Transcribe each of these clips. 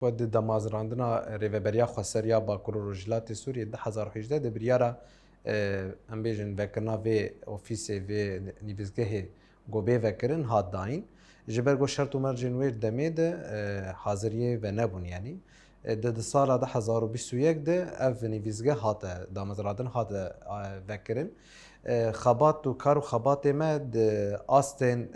Xwe di damezrandina Rêveberiya Xweseriya Bakur û Rojhilatê Sûriyê 2018 di biryara em bêjin vekirina vê ofîsê vê nivîzgehê gobê vekirin hat dayîn. Ji ber ku şert û mercên wê demê de haziriyê venebûn yanî. Di sala 2021 de ev nivîzgeh hate damezrandin hate vekirin. Xebat û kar û xebatê me di astên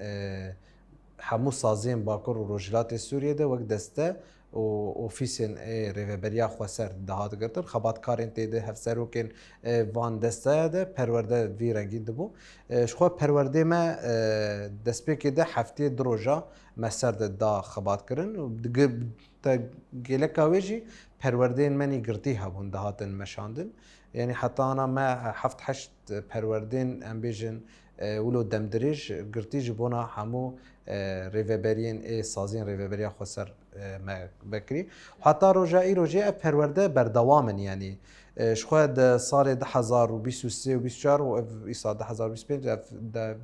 hemû saziyên Bakur û Rojhilatê Sûriyê de wek deste û ofîsên Rêveberiya Xweser dihat girtin. Xebatkarên tê de hevserokên van desteya de perwerde vî rengîn dibû. Ji xwe perwerdê me destpêkê de heftê di roja me ser de da xebatkirin û geleka wê jî perwerdeyên menî girtî hebûn dihatin meşandin. Yani heta ana me heft heşt perwerdeyên em bêjin wilo demdirêj girtî ji bona hemû rêveberiyên saziyên Rêveberiya Xweser me vekirî. Heta roja îro jê ev perwerde berdewam in yanî. Ji xwe di salê 2023 û 24 û ev îsal 2025 ev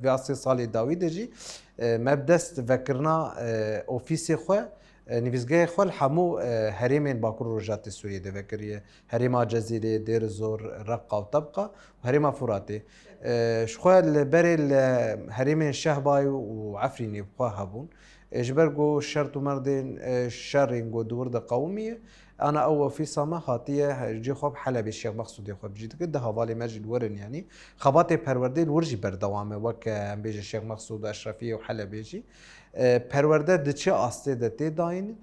vê sê salê dawî de jî me bi dest vekirina ofîsê xwe nivîzgehê xwe li hemû herêmên Bakur û Rojhilatê Sûriyê de vekiriye. Herêma Cezîrê, Dêr Zor, Reqqa û Tebqa û herêma Furatê. Ji xwe li berê li herêmên Şehbayê û Efrînê xwe hebûn. Ji ber ku şert û merdên şerên ku di wir de qewimiye, ana ew ofîsa me hatiye cê xwe bi Helebê Şêx Mexsûdê xwe bijî dikir, di hevalê me jî li wir in yanî. Xebatê perwerdê li wir jî berdewam e wek em bêjin Şêx Mexsûd û Eşrefî û Helebê jî. Perwerde di çi astê de tê dayîn.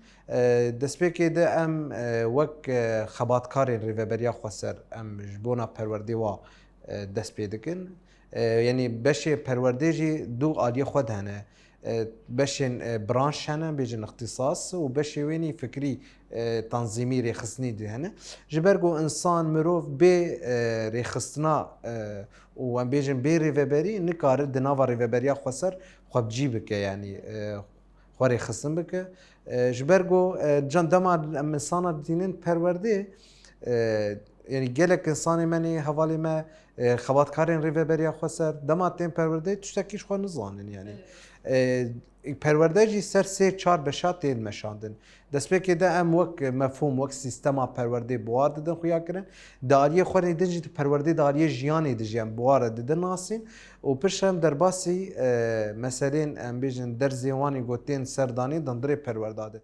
Destpêkê de em wek xebatkarên Rêveberiya Xweser em ji bona perwerdê wa dest pê dikin. Yanî beşê perwerdê jî du aliyê xwe de hene. Beşên branş hene bêjin ixtisas û beşê wênî fikrî tanzîmî rêxistinî de hene. Ji ber ku insan mirov bê rêxistina û em bêjin bê rêveberî nikare di nava Rêveberiya Xweser xwe bicî bike yanî xwe rêxistin bike. Ji ber ku can dema em insana dînin perwerdê yanî gelek insanê menê hevalê me xebatkarên Rêveberiya Xweser dema tên perwerdê tiştekî ji xwe nizanin yanî. Perwerde jî ser sê çar beşa tên meşandin. Destpêkê de em wek mefhûm wek sîstema perwerdê buwar didin xuyakirin. Di aliyê xwe din jî perwerdê di aliyê jiyanê de jî em buwar didin nasîn û pişt em derbasî meselên em bêjin derzên wanî ku tên serdanî dan dirê perwerdadê.